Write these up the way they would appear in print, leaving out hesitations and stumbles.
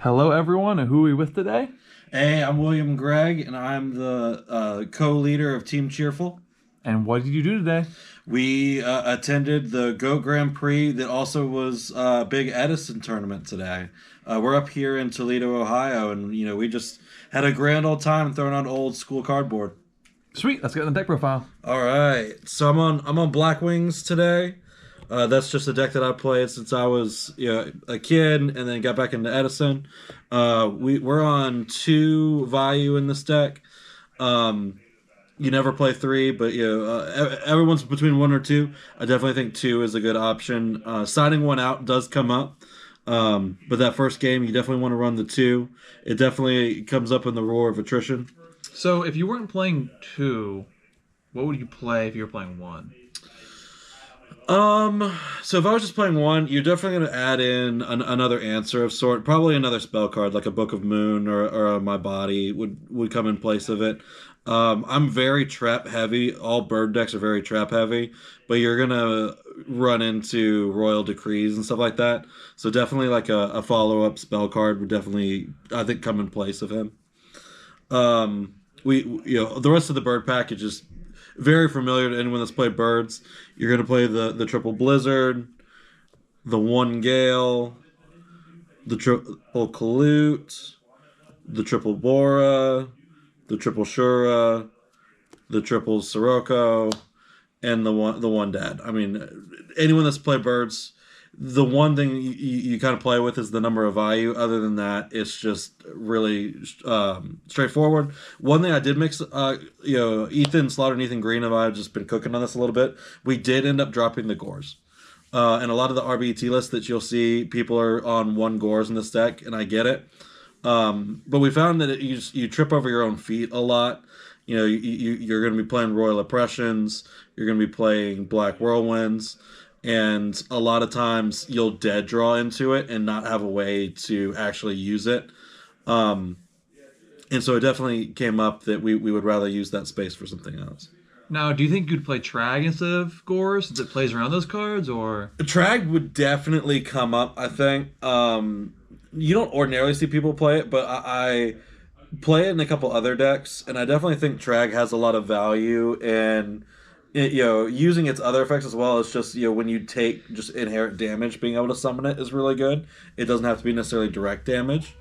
Hello, everyone, and who are we with today? Hey, I'm William Gregg, and I'm the co-leader of Team Cheerful. And what did you do today? We attended the Goat Grand Prix that also was a big Edison tournament today. We're up here in Toledo, Ohio, and we just had a grand old time throwing out old school cardboard. Sweet, let's get in the deck profile. All right, so I'm on Blackwings today. That's just a deck that I played since I was a kid, and then got back into Edison. We're on 2 value in this deck. You never play 3, but everyone's between 1 or 2. I definitely think 2 is a good option. Signing 1 out does come up, but that first game you definitely want to run the 2. It definitely comes up in the roar of attrition. So, if you weren't playing 2, what would you play if you were playing 1? So if I was just playing 1, you're definitely going to add in another answer of sort. Probably another spell card like a Book of Moon or My Body would come in place of it. I'm very trap heavy. All bird decks are very trap heavy, but you're going to run into Royal Decrees and stuff like that. So definitely like a follow-up spell card would definitely, I think, come in place of him. The rest of the bird package is very familiar to anyone that's played birds. You're going to play the triple blizzard, the 1 gale, the triple Kalute, the triple Bora, the triple Shura, the triple Sirocco, and the one dad. I mean, anyone that's played birds, the one thing you kind of play with is the number of value. Other than that, it's just really straightforward. One thing I did mix, Ethan Slaughter and Ethan Green and I have just been cooking on this a little bit. We did end up dropping the Gores. And a lot of the RBT lists that you'll see, people are on 1 Gores in this deck, and I get it. But we found that you trip over your own feet a lot. You're going to be playing Royal Oppressions. You're going to be playing Black Whirlwinds. And a lot of times you'll dead draw into it and not have a way to actually use it. And so it definitely came up that we would rather use that space for something else. Now, do you think you'd play Trag instead of Gore since it plays around those cards, or? Trag would definitely come up, I think. You don't ordinarily see people play it, but I play it in a couple other decks, and I definitely think Trag has a lot of value in using its other effects as well. As just when you take just inherent damage, being able to summon it is really good. It doesn't have to be necessarily direct damage,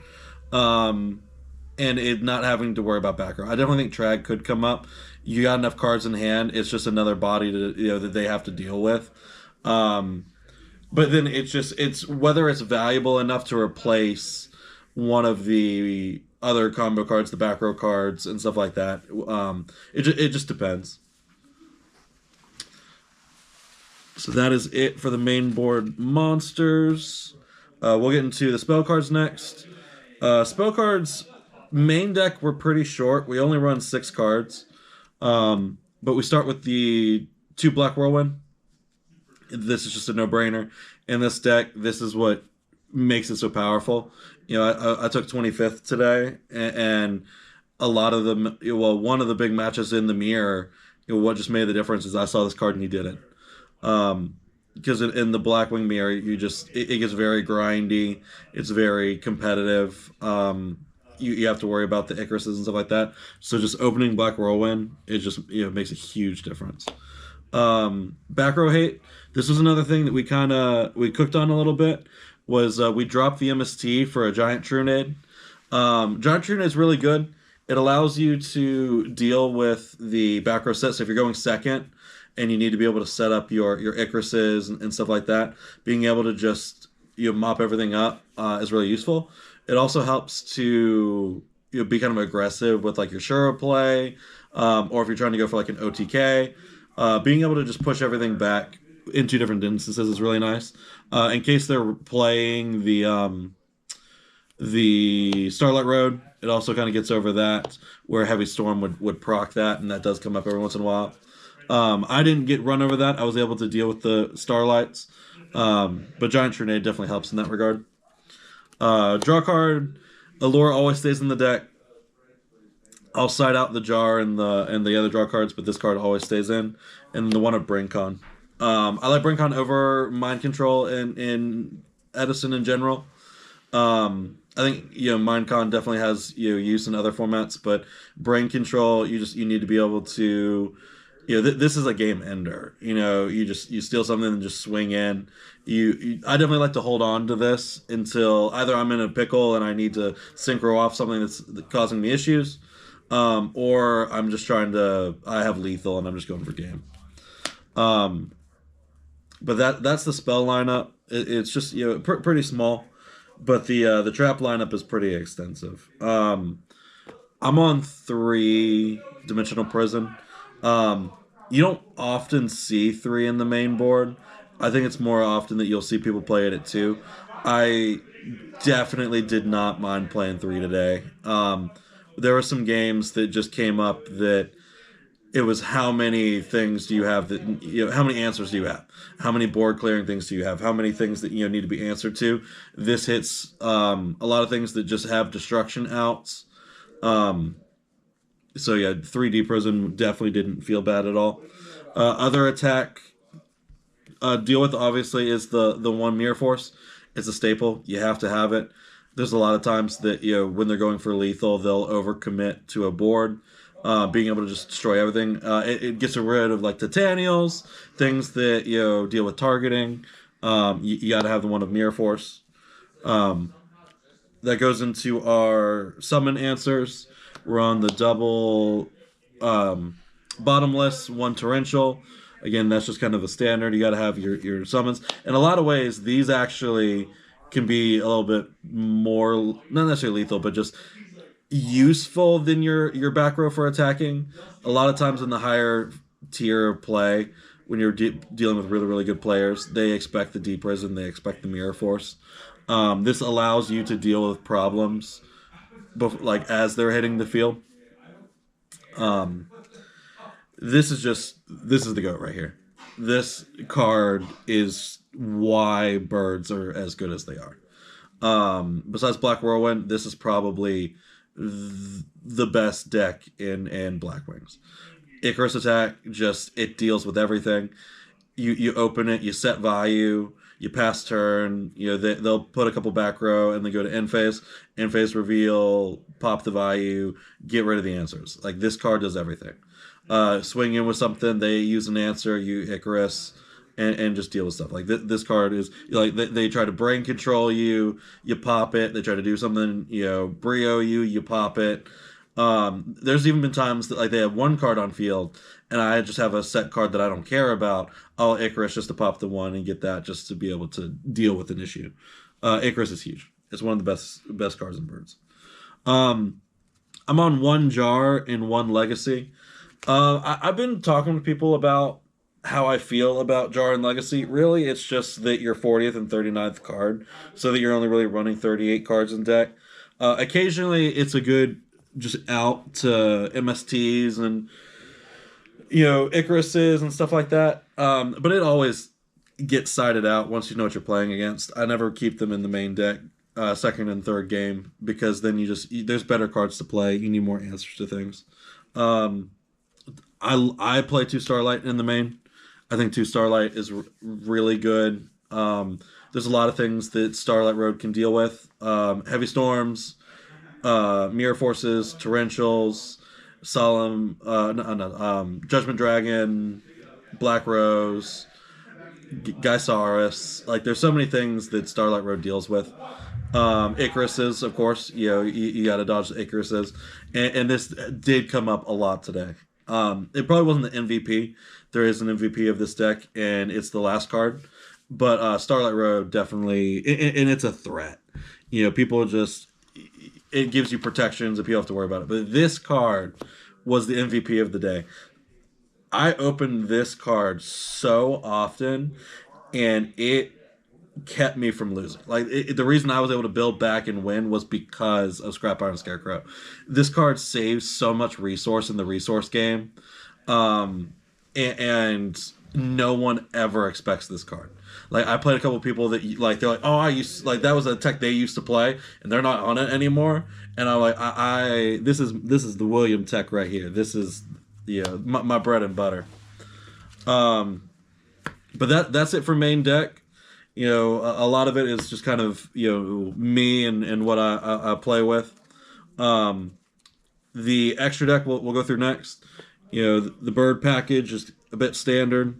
and it not having to worry about back row. I definitely think Trag could come up. You got enough cards in hand. It's just another body to that they have to deal with. But then it's whether it's valuable enough to replace one of the other combo cards, the back row cards, and stuff like that. It just depends. So that is it for the main board monsters. We'll get into the spell cards next. Spell cards, main deck, we're pretty short. We only run 6 cards. But we start with the 2 Black Whirlwind. This is just a no-brainer. In this deck, this is what makes it so powerful. I took 25th today, and a lot of them, one of the big matches in the mirror, what just made the difference is I saw this card and he didn't. Because in the Blackwing mirror, it gets very grindy. It's very competitive. You have to worry about the Icaruses and stuff like that. So just opening Black Whirlwind, it just makes a huge difference. Back row hate. This was another thing that we cooked on a little bit. Was we dropped the MST for a Giant Trunade. Giant Trunade is really good. It allows you to deal with the back row set. So if you're going second and you need to be able to set up your Icaruses and stuff like that, being able to just mop everything up is really useful. It also helps to be kind of aggressive with like your Shura play, or if you're trying to go for like an OTK, being able to just push everything back in 2 different instances is really nice. In case they're playing the Starlight Road, it also kind of gets over that, where Heavy Storm would proc that, and that does come up every once in a while. I didn't get run over that. I was able to deal with the Starlights, but Giant Trunade definitely helps in that regard. Draw card. Allure always stays in the deck. I'll side out the Jar and the other draw cards, but this card always stays in. And the one of Brincon. I like Brincon over Mind Control in Edison in general. I I think Minecon definitely has use in other formats, but brain control, you need to be able to this is a game ender. You steal something and just swing in. I definitely like to hold on to this until either I'm in a pickle and I need to synchro off something that's causing me issues, or I'm just I have lethal and I'm just going for game. But that's the spell lineup. It's just pretty small, but the trap lineup is pretty extensive. I'm on 3-dimensional prison. You don't often see 3 in the main board. I think it's more often that you'll see people play it at 2. I definitely did not mind playing 3 today. There were some games that just came up that it was how many things do you have that how many answers do you have, how many board clearing things do you have, how many things that need to be answered to. This hits a lot of things that just have destruction outs. So yeah, 3D prison definitely didn't feel bad at all. Other attack deal with obviously is the one mirror force. It's a staple. You have to have it. There's a lot of times that when they're going for lethal, they'll overcommit to a board. Being able to just destroy everything. It gets rid of like Titanials, things that deal with targeting. You got to have the one of mirror force. That goes into our summon answers. We're on the double bottomless, 1 torrential. Again, that's just kind of a standard. You got to have your summons. In a lot of ways, these actually can be a little bit more, not necessarily lethal, but just useful than your back row for attacking. A lot of times in the higher tier of play, when you're dealing with really, really good players, they expect the deep prison, they expect the mirror force. This allows you to deal with problems like as they're hitting the field. This is the GOAT right here. This card is why birds are as good as they are. Besides Black Whirlwind, this is probably the best deck in Blackwings. Icarus attack, it deals with everything. You open it, you set value, you pass turn, they'll put a couple back row and then go to end phase reveal, pop the value, get rid of the answers. Like this card does everything. Swing in with something, they use an answer, you Icarus, and just deal with stuff. Like this card is like they try to brain control you pop it. They try to do something, brio you pop it. There's even been times that like they have one card on field and I just have a set card that I don't care about. I'll Icarus just to pop the 1 and get that just to be able to deal with an issue. Icarus is huge. It's one of the best cards in birds. I'm on 1 jar and 1 legacy. I've been talking to people about how I feel about Jar and Legacy. Really, it's just that you're 40th and 39th card, so that you're only really running 38 cards in deck. Occasionally, it's a good just out to MSTs and Icaruses and stuff like that. But it always gets sided out once you know what you're playing against. I never keep them in the main deck, second and third game, because then there's better cards to play. You need more answers to things. I play 2 Starlight in the main. I think 2 Starlight is really good. There's a lot of things that Starlight Road can deal with. Heavy Storms, Mirror Forces, Torrentials, Solemn, Judgment Dragon, Black Rose, Gysaurus. Like, there's so many things that Starlight Road deals with. Icaruses, of course, you got to dodge the Icaruses. And this did come up a lot today. It probably wasn't the MVP. There is an MVP of this deck, and it's the last card. But Starlight Road definitely, and it's a threat. People it gives you protections if you have to worry about it. But this card was the MVP of the day. I opened this card so often, and it kept me from losing. Like the reason I was able to build back and win was because of Scrap Iron Scarecrow. This card saves so much resource in the resource game, and no one ever expects this card. Like I played a couple of people that they're like, oh, I used that was a tech they used to play, and they're not on it anymore. And I'm like, this is the William tech right here. This is my bread and butter. But that's it for main deck. You know, a lot of it is just kind of, you know, me and what I play with. The extra deck we'll go through next. You know, the bird package is a bit standard.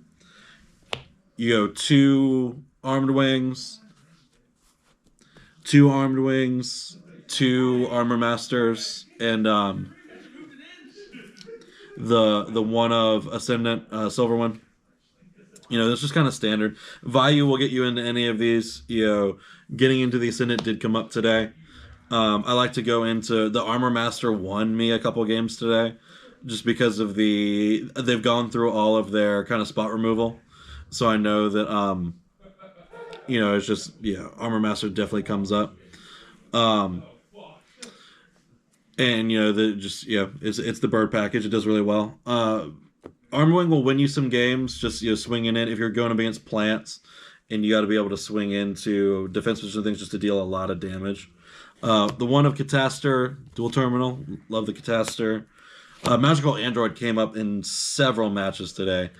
You know, two armed wings, two armor masters, and the one of Ascendant silver one. You know, that's just kind of standard. Value will get you into any of these. You know, getting into the Ascendant did come up today. I like to go into the Armor Master won me a couple games today, just because of they've gone through all of their kind of spot removal, so I know that you know, it's just, yeah, Armor Master definitely comes up, and you know, it's the bird package. It does really well. Armor Wing will win you some games, just, you know, swinging in if you're going up against plants, and you got to be able to swing into defense position things just to deal a lot of damage. The one of Cataster, dual terminal, love the Cataster. Magical Android came up in several matches today.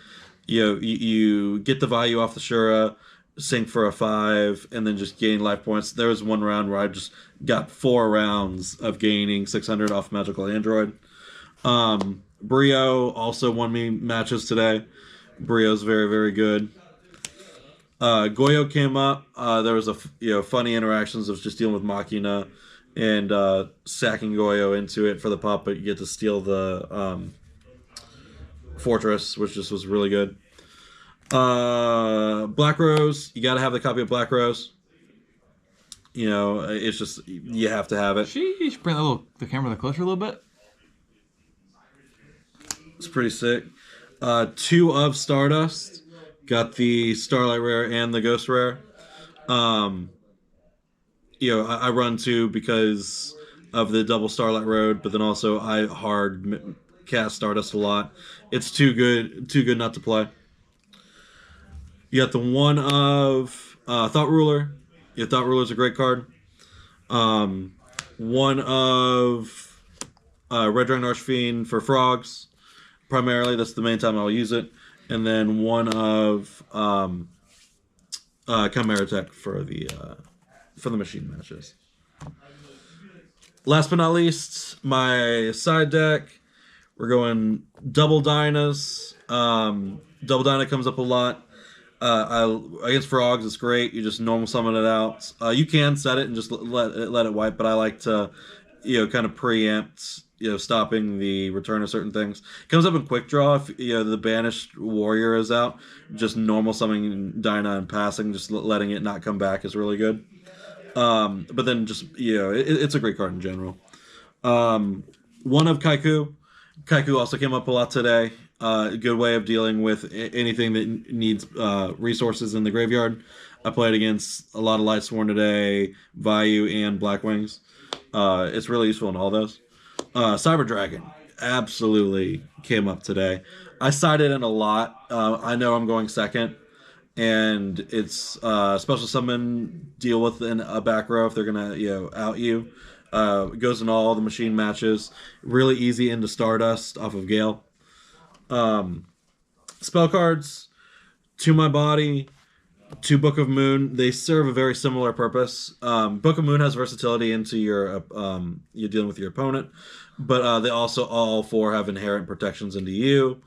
You know, you get the value off the Shura, sink for a 5, and then just gain life points. There was one round where I just got 4 rounds of gaining 600 off Magical Android. Brio also won me matches today. Brio's very, very good. Goyo came up. There was funny interactions of just dealing with Machina and sacking Goyo into it for the pop, but you get to steal the fortress, which just was really good. Black Rose, you got to have the copy of Black Rose. You know, it's just, you have to have it. You should bring the camera closer a little bit. It's pretty sick. 2 of Stardust. Got the Starlight Rare and the Ghost Rare. You know, I run 2 because of the double Starlight Road, but then also I hard cast Stardust a lot. It's too good not to play. You got the one of Thought Ruler. Yeah, Thought Ruler is a great card. One of Red Dragon Archfiend for frogs. Primarily, that's the main time I'll use it. And then one of Chimera Tech for the machine matches. Last but not least, my side deck. We're going double Dynas. Double Dyna comes up a lot. Against frogs, it's great. You just normal summon it out. You can set it and just let it wipe, but I like to, you know, kind of preempt, you know, stopping the return of certain things. It comes up in quick draw if, you know, the banished warrior is out. Just normal summoning Dyna and passing, just letting it not come back is really good. But then just, you know, it's a great card in general. One of Kaiku. Kaiku also came up a lot today. A good way of dealing with anything that needs resources in the graveyard. I played against a lot of Lightsworn today, Vayu, and Blackwings. It's really useful in all those. Cyber Dragon absolutely came up today. I sided in a lot. I know I'm going second, and it's special summon, deal with in a back row if they're gonna, you know, out you. It goes in all the machine matches. Really easy into Stardust off of Gale. Spell cards, To My Body, to Book of Moon. They serve a very similar purpose. Book of Moon has versatility into your you're dealing with your opponent, but they also all 4 have inherent protections into you.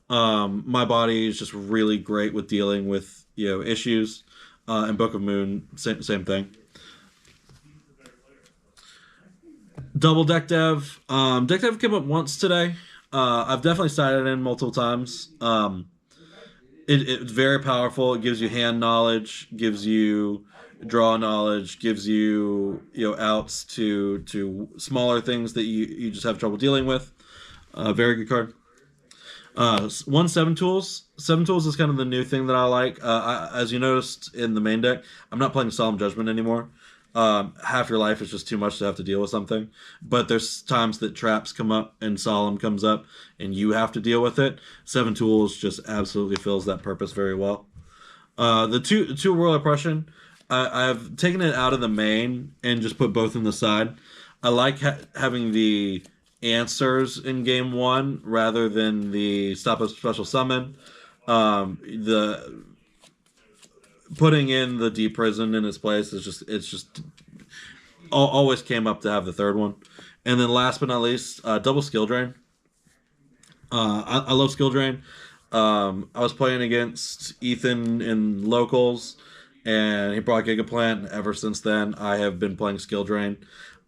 My Body is just really great with dealing with, you know, issues, and Book of Moon same thing. Double Deck Dev. Deck Dev came up once today. I've definitely sided in multiple times. It's very powerful. It gives you hand knowledge, gives you draw knowledge, gives you, you know, outs to smaller things that you just have trouble dealing with. Very good card. 7 tools. 7 tools is kind of the new thing that I like. As you noticed in the main deck, I'm not playing Solemn Judgment anymore. Half your life is just too much to have to deal with something. But there's times that traps come up and Solemn comes up and you have to deal with it. 7 tools just absolutely fills that purpose very well. The two Royal Oppression, I've taken it out of the main and just put both in the side. I like having the answers in game 1 rather than the stop a special summon. The putting in the deep prison in his place is just always came up to have the third one. And then last but not least, double skill drain. I love skill drain. I was playing against Ethan in locals, and he brought Gigaplant. Ever since then, I have been playing skill drain.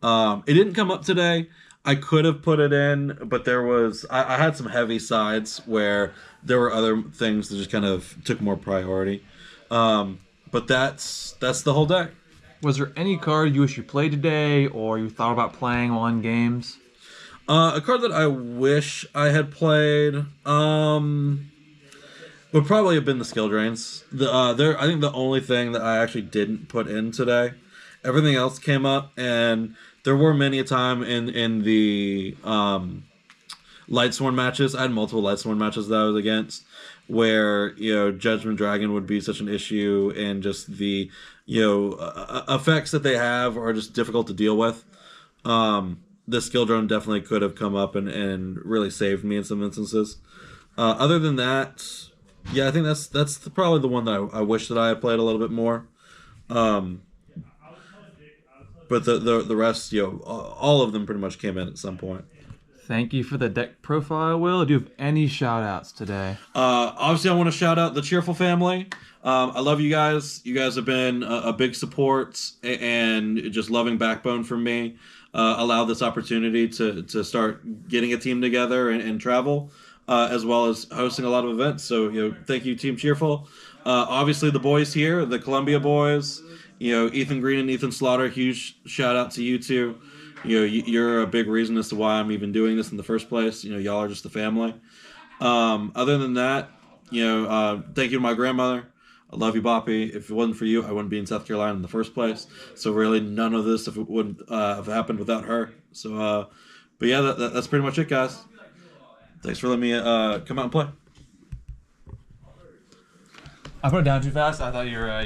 It didn't come up today. I could have put it in, but there was I had some heavy sides where there were other things that just kind of took more priority. But that's the whole deck. Was there any card you wish you played today, or you thought about playing on games? A card that I wish I had played would probably have been the skill drains. I think the only thing that I actually didn't put in today, everything else came up, and there were many a time in the Lightsworn matches. I had multiple Lightsworn matches that I was against, where Judgment Dragon would be such an issue, and just the effects that they have are just difficult to deal with. The skill drone definitely could have come up and really saved me in some instances. Other than that, yeah, I think that's probably the one that I wish that I had played a little bit more. But the rest, all of them pretty much came in at some point. Thank you for the deck profile, Will. Do you have any shout-outs today? Obviously, I want to shout out the Cheerful family. I love you guys. You guys have been a big support and just loving backbone for me. Allowed this opportunity to start getting a team together and travel, as well as hosting a lot of events. So, thank you, Team Cheerful. Obviously, the boys here, the Columbia boys, Ethan Green and Ethan Slaughter, huge shout out to you two. You're a big reason as to why I'm even doing this in the first place. Y'all are just the family. Other than that, thank you to my grandmother. I love you, Boppy. If it wasn't for you, I wouldn't be in South Carolina in the first place. So really, none of this if it wouldn't have happened without her. So, but yeah, that's pretty much it, guys. Thanks for letting me come out and play. I put it down too fast. I thought you were.